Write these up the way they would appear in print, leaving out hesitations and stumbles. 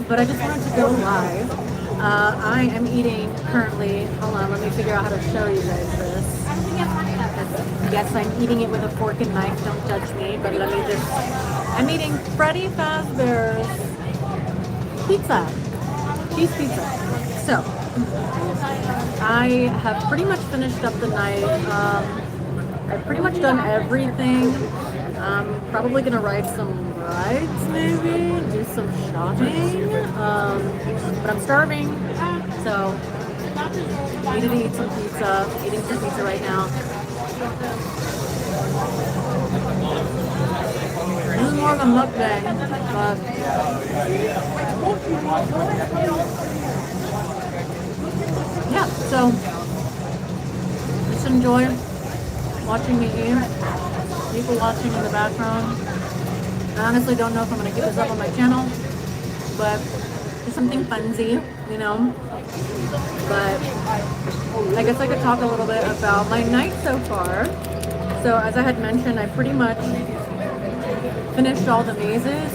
but I just wanted to go live. I am eating currently. Hold on, let me figure out how to show you guys this. Yes, I'm eating it with a fork and knife. Don't judge me, but let me just. I'm eating Freddy Fazbear's pizza, cheese pizza. So I have pretty much finished up the night. I've pretty much done everything. I'm probably gonna ride some rides, maybe do some shopping. But I'm starving, so I needed to eat some pizza. Eating some pizza right now. This is more of a mukbang, but yeah. So just enjoy watching me eat. People watching in the background. I honestly don't know if I'm gonna keep this up on my channel, but it's something funsy, you know. But I guess I could talk a little bit about my night so far. So as I had mentioned, I pretty much finished all the mazes.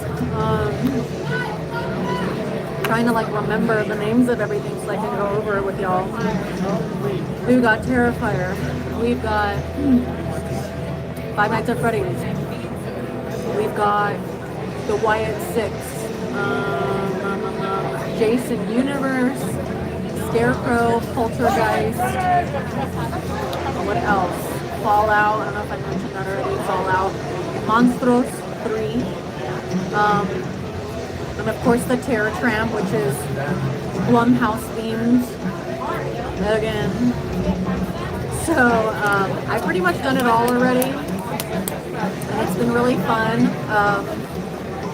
Trying to like remember the names of everything so I can go over it with y'all. We've got Terrifier. We've got Five Nights at Freddy's. We've got the Wyatt Six. Jason Universe. Scarecrow. Poltergeist. What else? Fallout. I don't know if I mentioned that already. Fallout. Monstros 3. And of course the Terror Tramp, which is Blumhouse themed again. So I've pretty much done it all already, and it's been really fun.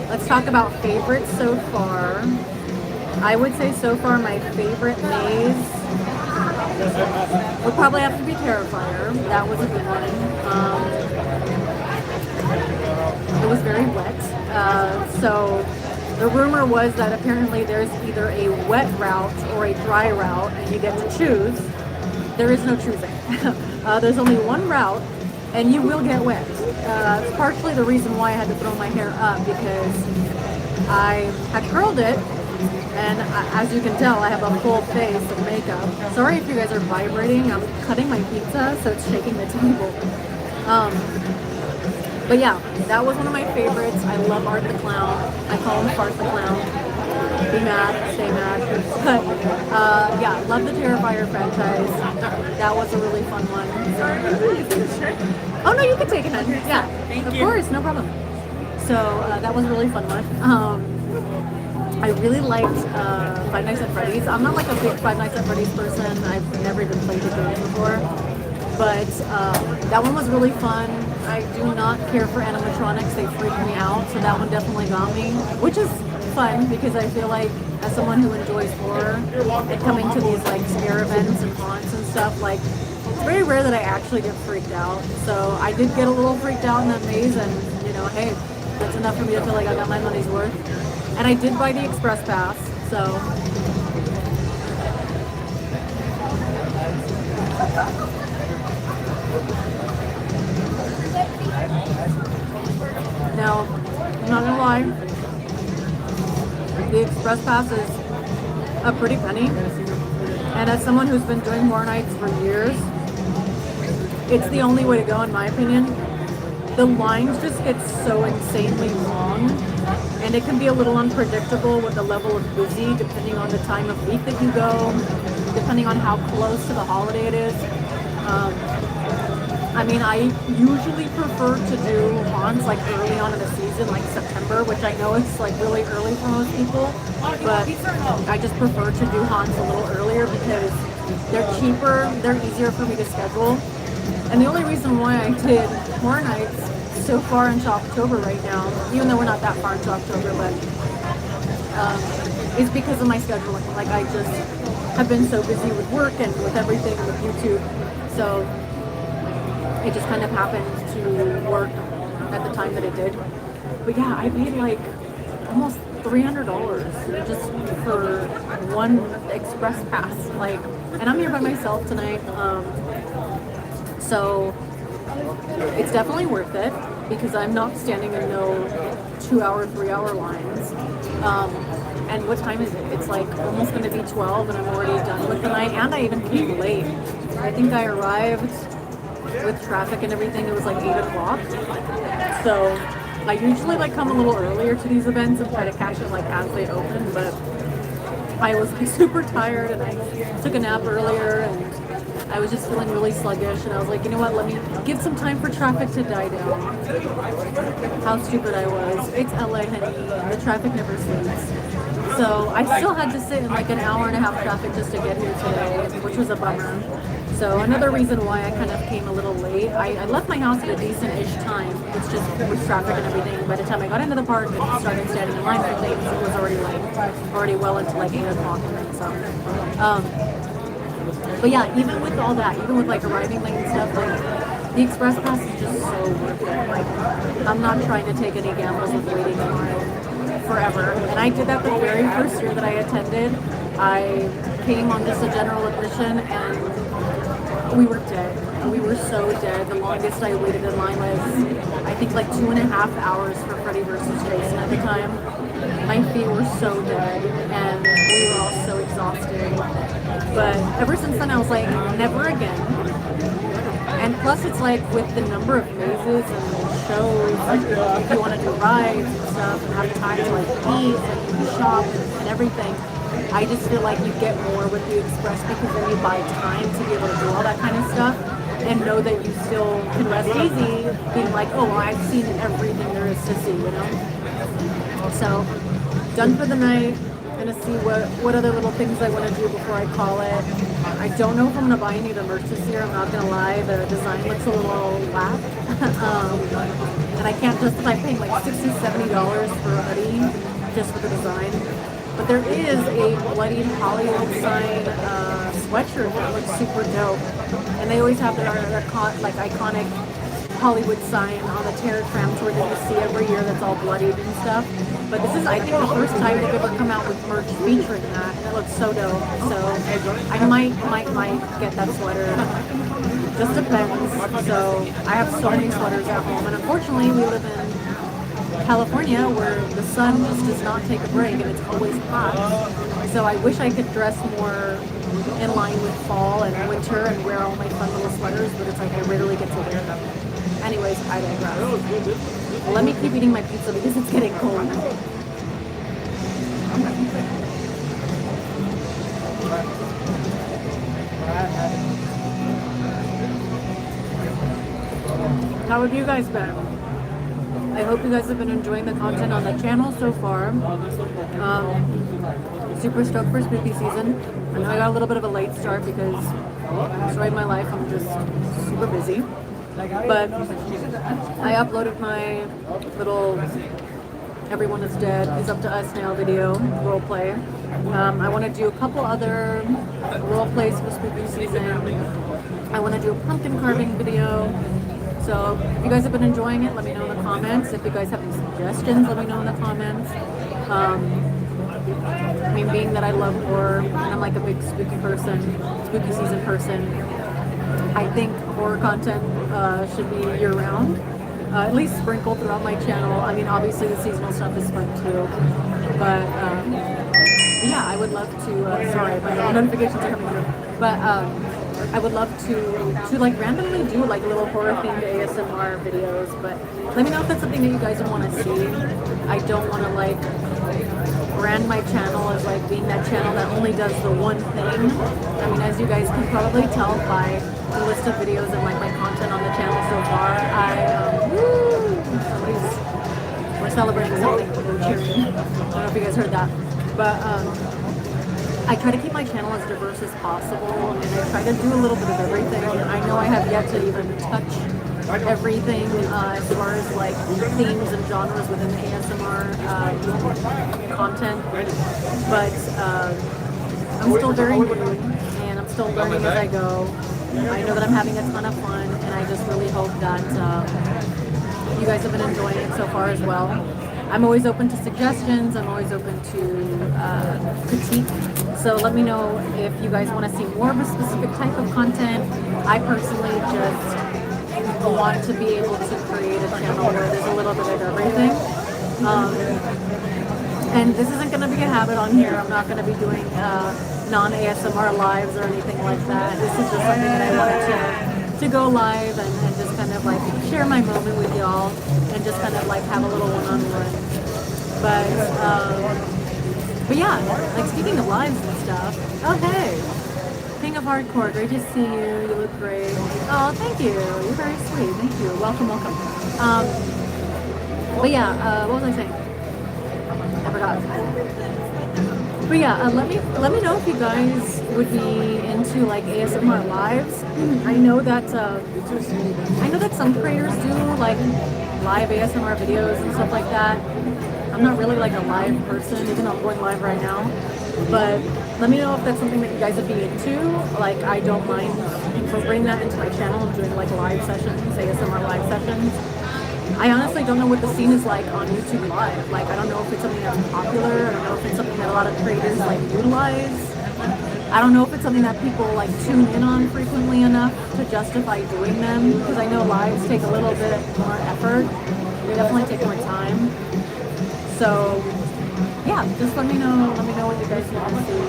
Let's talk about favorites so far. I would say so far my favorite maze would probably have to be Terrifier. That was a good one. It was very wet, so the rumor was that apparently there's either a wet route or a dry route, and you get to choose. There is no choosing. There's only one route, and you will get wet. It's partially the reason why I had to throw my hair up, because I had curled it, and as you can tell, I have a full face of makeup. Sorry if you guys are vibrating. I'm cutting my pizza, so it's shaking the table. But yeah, that was one of my favorites. I love Art the Clown. I call him Fart the Clown. Be mad, stay mad. But yeah, love the Terrifier franchise. That was a really fun one. Oh no, you can take it, honey. Yeah, of course, no problem. So that was a really fun one. I really liked Five Nights at Freddy's. I'm not like a big Five Nights at Freddy's person. I've never even played the game before. But that one was really fun. I do not care for animatronics. They freak me out. So that one definitely got me, which is fun because I feel like as someone who enjoys horror and coming to these like scare events and haunts and stuff, like it's very rare that I actually get freaked out. So I did get a little freaked out in that maze, and you know, hey, that's enough for me to feel like I got my money's worth. And I did buy the express pass, so now, I'm not gonna lie, the express pass is a pretty penny, and as someone who's been doing horror nights for years, it's the only way to go in my opinion. The lines just get so insanely long, and it can be a little unpredictable with the level of busy depending on the time of week that you go, depending on how close to the holiday it is. I mean, I usually prefer to do haunts like early on in the season, like September, which I know is like really early for most people, but I just prefer to do haunts a little earlier because they're cheaper, they're easier for me to schedule. And the only reason why I did horror nights so far into October right now, even though we're not that far into October, but is because of my scheduling. Like I just have been so busy with work and with everything with YouTube, so it just kind of happened to work at the time that it did. But yeah, I paid like almost $300 just for one express pass. Like, and I'm here by myself tonight, so it's definitely worth it because I'm not standing in no 2-hour, 3-hour lines. And what time is it? It's like almost going to be 12 and I'm already done with the night. And I even came late. I think I arrived with traffic and everything. It was like 8 o'clock. So I usually like come a little earlier to these events and try to catch it like as they open. But I was like, super tired and I took a nap earlier and I was just feeling really sluggish and I was like, you know what, let me give some time for traffic to die down. How stupid I was. It's LA, honey. The traffic never sleeps. So I still had to sit in like an hour and a half traffic just to get here today, which was a bummer. So another reason why I kind of came a little late, I left my house at a decent-ish time. It's just with traffic and everything. By the time I got into the park and started standing in line for things, it was already well into like 8 o'clock. So, but yeah, even with all that, even with like arriving late and stuff, like the express pass is just so worth it. Like I'm not trying to take any gambles with waiting in line forever. And I did that the very first year that I attended. I came on just a general admission and we were dead. We were so dead. The longest I waited in line was, I think, like 2.5 hours for Freddy versus Jason at the time. My feet were so dead and we were all so exhausted. But ever since then I was like, never again. And plus it's like with the number of mazes and shows, like if you want to do rides and stuff and have time to like eat and shop and everything, I just feel like you get more with the Express because then you buy time to be able to do all that kind of stuff and know that you still can rest easy being like, oh, well, I've seen everything there is to see, you know? So, done for the night. Gonna see what other little things I want to do before I call it. I don't know if I'm gonna buy any of the merch this year. I'm not gonna lie, the design looks a little whack. And I can't justify paying like $60-$70 for a hoodie just for the design. But there is a bloodied Hollywood sign sweatshirt that looks super dope. And they always have their like iconic Hollywood sign on the Terror Tram tour that you see every year that's all bloodied and stuff. But this is, I think, the first time they've ever come out with merch featuring that. And it looks so dope. So I might get that sweater. Just depends. So I have so many sweaters at home. And unfortunately, we live in California where the sun just does not take a break and it's always hot. So I wish I could dress more in line with fall and winter and wear all my fun little sweaters, but it's like I rarely get to wear them. Anyways, I digress. Let me keep eating my pizza because it's getting cold. How have you guys been? I hope you guys have been enjoying the content on the channel so far. Super stoked for spooky season. I know I got a little bit of a late start because story of my life, I'm just super busy. But I uploaded my little Everyone is Dead is Up to Us Now video role play. I want to do a couple other role plays for spooky season. I want to do a pumpkin carving video. So if you guys have been enjoying it, let me know in the comments. If you guys have any suggestions, let me know in the comments. I mean, being that I love horror and I'm like a big spooky season person, I think horror content should be year-round, at least sprinkled throughout my channel. I mean, obviously the seasonal stuff is fun too, but yeah, I would love to, sorry, my notifications are coming through, but I would love to like randomly do like little horror themed ASMR videos, but let me know if that's something that you guys would want to see. I don't want to like brand my channel as like being that channel that only does the one thing. I mean, as you guys can probably tell by the list of videos and like my content on the channel so far, we're celebrating something, we're cheering. I don't know if you guys heard that, but I try to keep my channel as diverse as possible, and I try to do a little bit of everything. I know I have yet to even touch everything as far as like themes and genres within the ASMR content, but I'm still very new and I'm still learning as I go. I know that I'm having a ton of fun, and I just really hope that you guys have been enjoying it so far as well. I'm always open to suggestions, I'm always open to critique, so let me know if you guys want to see more of a specific type of content. I personally just want to be able to create a channel where there's a little bit of everything. And this isn't going to be a habit on here. I'm not going to be doing non-ASMR lives or anything like that. This is just something that I wanted to go live and just kind of like share my moment with y'all and just kind of like have a little one-on-one. But yeah, like speaking of lives and stuff. Oh hey, King of Hardcore, great to see you. You look great. Oh, thank you. You're very sweet. Thank you. Welcome, welcome. But yeah, what was I saying? I forgot. But yeah, let me know if you guys would be into like ASMR lives. I know that some creators do like live ASMR videos and stuff like that. I'm not really like a live person, even though I'm going live right now. But let me know if that's something that you guys would be into. Like, I don't mind incorporating that into my channel and doing like live sessions, ASMR live sessions. I honestly don't know what the scene is like on YouTube Live. Like, I don't know if it's something that's popular. I don't know if it's something that a lot of creators like utilize. I don't know if it's something that people like tune in on frequently enough to justify doing them. Because I know lives take a little bit more effort. They definitely take more time. So yeah, just let me know what you guys want to see.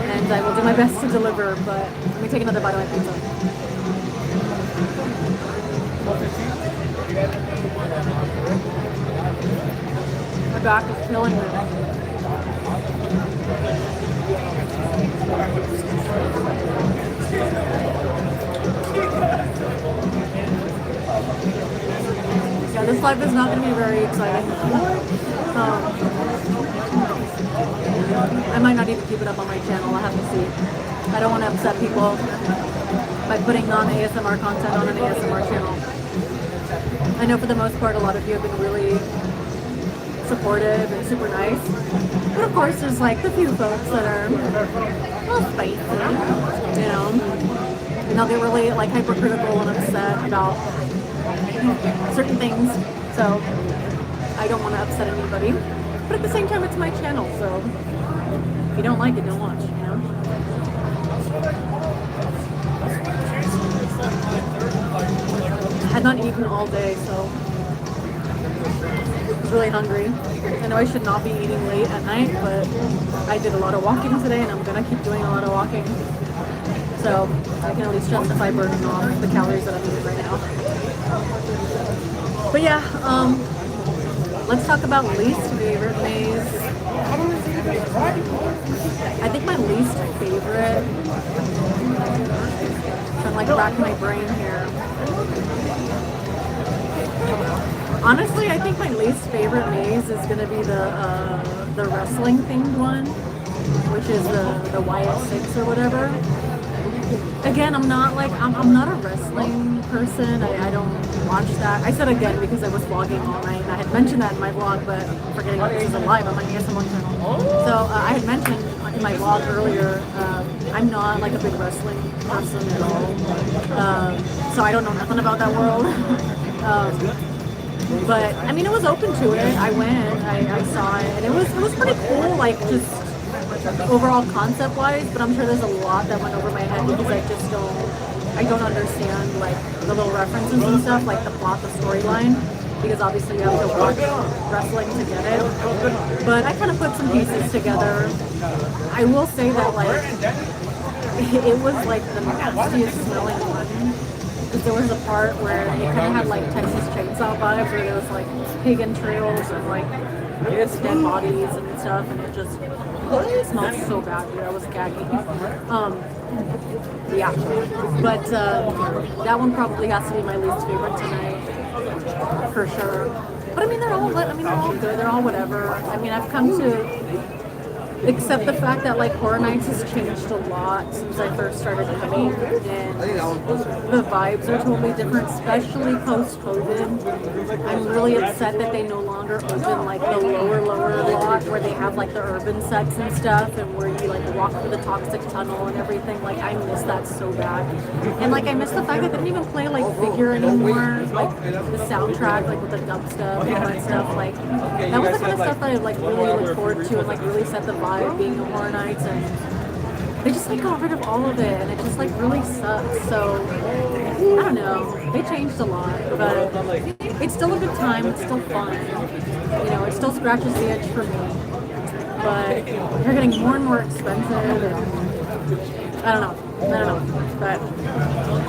And I will do my best to deliver, but let me take another bite of my pizza. My back is killing me. Yeah, this live is not going to be very exciting. I might not even keep it up on my channel. I'll have to see. I don't want to upset people by putting non-ASMR content on an ASMR channel. I know for the most part a lot of you have been really supportive and super nice. But of course there's like the few folks that are a little spicy, you know. And they'll get really like hypercritical and upset about certain things. So I don't want to upset anybody. But at the same time, it's my channel, so if you don't like it, don't watch, you know? I had not eaten all day, so I was really hungry. I know I should not be eating late at night, but I did a lot of walking today, and I'm going to keep doing a lot of walking. So I can at least justify burning off the calories that I'm eating right now. But yeah, let's talk about least favorite maze. I think my least favorite, I'm like racking my brain here. Honestly, I think my least favorite maze is gonna be the wrestling themed one, which is the YS6 or whatever. Again, I'm not a wrestling person. I don't watch that. I said again because I was vlogging all night, and I had mentioned that in my vlog, but forgetting that this is live on my ASMR channel. So I had mentioned in my vlog earlier, I'm not like a big wrestling person at all. So I don't know nothing about that world. But I mean, it was open to it. I went, I saw it, and it was pretty cool. Like just overall concept wise, but I'm sure there's a lot that went over my head because I don't understand like the little references and stuff, like the plot, the storyline, because obviously you have to watch wrestling to get it. But I kind of put some pieces together. I will say that like it was like the nastiest smelling one, because there was a part where it kind of had like Texas Chainsaw vibes, where there was like pig entrails and like dead bodies and stuff, and it smelled so bad, dude. I was gagging. Yeah, but that one probably has to be my least favorite tonight, for sure. But I mean, they're all good. They're all whatever. I mean, I've come to accept the fact that like Horror Nights has changed a lot since I first started coming, and the vibes are totally different, especially post-COVID. I'm really upset that they no longer open like the lower lot where they have like the urban sets and stuff, and where you like walk through the toxic tunnel and everything. Like I miss that so bad, and like I miss the fact that they didn't even play like Figure anymore, like the soundtrack, like with the dubstep and all that stuff. Like that was the kind of stuff that I like really look forward to and like really set the vibe being a Horror Nights, and they just like got rid of all of it, and it just like really sucks. So I don't know, they changed a lot, but it's still a good time. It's still fun, you know. It still scratches the itch for me. but they're getting more and more expensive. And I don't know. But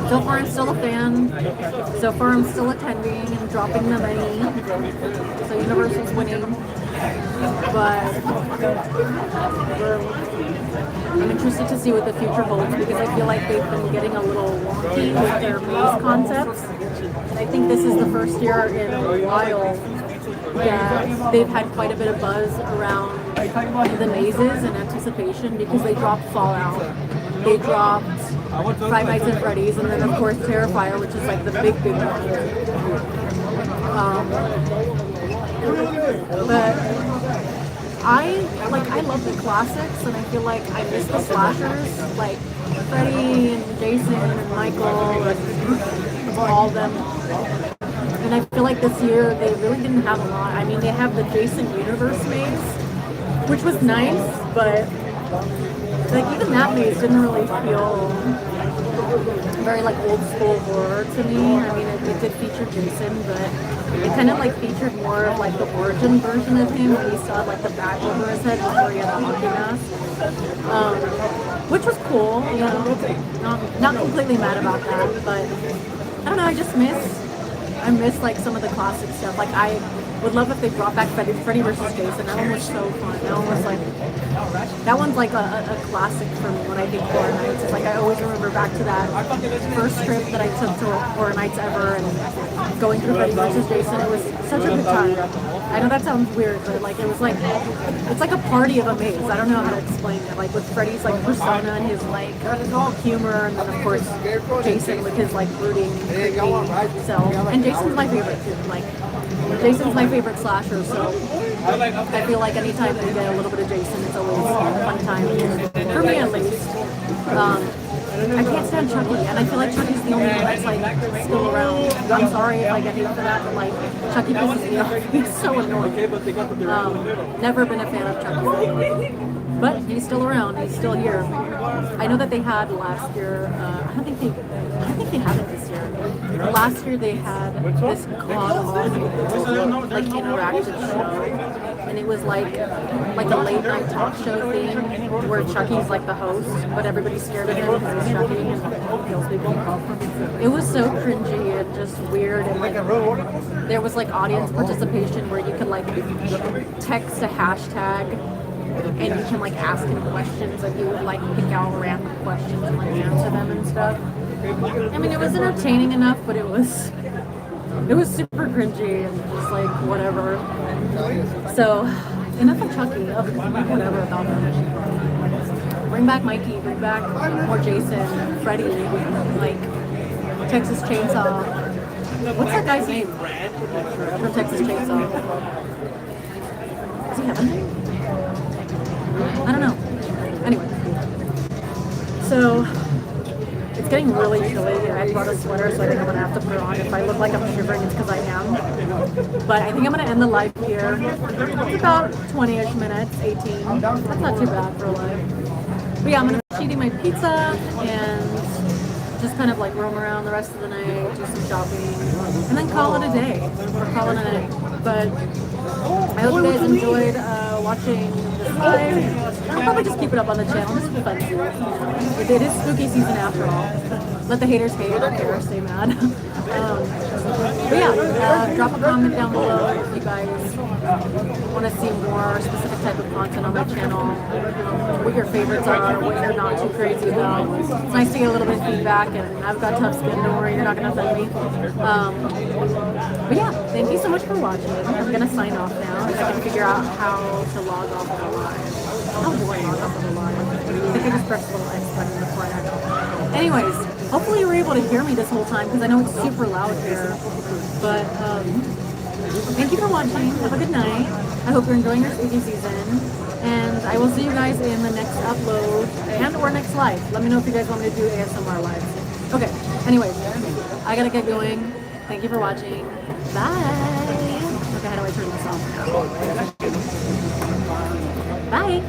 so far I'm still a fan. So far I'm still attending and dropping the money. So Universal's winning. But I'm interested to see what the future holds because I feel like they've been getting a little wonky with their maze concepts. And I think this is the first year in a while that they've had quite a bit of buzz around the mazes and anticipation because they dropped Fallout. They dropped Five Nights at Freddy's, and then of course Terrifier, which is like the big one. But I love the classics, and I feel like I miss the slashers, like Freddy and Jason and Michael and all of them. And I feel like this year they really didn't have a lot. I mean, they have the Jason Universe maze, which was nice, but like even that maze didn't really feel very like old school horror to me. I mean, it did feature Jason, but it kind of like featured more of like the origin version of him when he still had like the bag over his head before he had the hockey mask, which was cool. You know, not completely mad about that, but I don't know. I miss like some of the classic stuff. Like I would love if they brought back Freddy versus Jason. That one was so fun. That one's like a classic for me when I think Horror Nights. It's like I always remember back to that first trip that I took to Horror Nights ever and going through Freddy versus Jason. It was such a good time. I know that sounds weird, but like it's like a party of a maze. I don't know how to explain it. Like with Freddy's like persona and his like humor, and then of course Jason with his like brooding, creepy self. And Jason's my favorite too. Like Jason's my favorite slasher, so I feel like anytime we get a little bit of Jason, it's always a fun time. For me at least. I can't stand Chucky, and I feel like Chucky's the only one that's like still around. I'm sorry if I get hate for that, but like Chucky pisses me off. He's so annoying. Never been a fan of Chucky, but he's still around. He's still here. I know that they had last year. I don't think they had it this year. Last year they had this god like interactive show. And it was like a late night talk show thing where Chucky's like the host, but everybody's scared of him because he's Chucky and he kills people. It was so cringy and just weird, and like there was like audience participation where you could like text a hashtag and you can like ask him questions, and he would like pick out random questions and like answer them and stuff. I mean, it was entertaining enough, but it was super cringy and just like whatever. So enough of Chucky. Whatever about that. Bring back Mikey. Bring back more Jason, Freddy, like Texas Chainsaw. What's that guy's name from Texas Chainsaw? Does he have a name? I don't know. Anyway, so it's getting really chilly here. I brought a sweater, so I think I'm gonna have to put it on. If I look like I'm shivering, it's because I am. But I think I'm gonna end the live here. It's about 20-ish minutes, 18. That's not too bad for a live. But yeah, I'm gonna be eating my pizza and just kind of like roam around the rest of the night, do some shopping, and then call it a day, or call it a night. But I hope you guys enjoyed watching this live. I'll probably just keep it up on the channel just for fun. It is spooky season after all. Let the haters hate, I don't care, stay mad. But yeah, drop a comment down below if you guys want to see more specific type of content on my channel, what your favorites are, what you're not too crazy about. It's nice to get a little bit of feedback, and I've got tough skin, don't worry, you're not going to offend me. But yeah, thank you so much for watching. I'm going to sign off now. I can figure out how to log off of the live. How do I log off of the live? I think I just pressed the little X button in the corner. Anyways, hopefully you were able to hear me this whole time because I know it's super loud here. But thank you for watching. Have a good night. I hope you're enjoying your spooky season. And I will see you guys in the next upload and or next live. Let me know if you guys want me to do ASMR lives. Okay, anyways, I gotta get going. Thank you for watching. Bye. Okay, how do I turn this off now? Bye.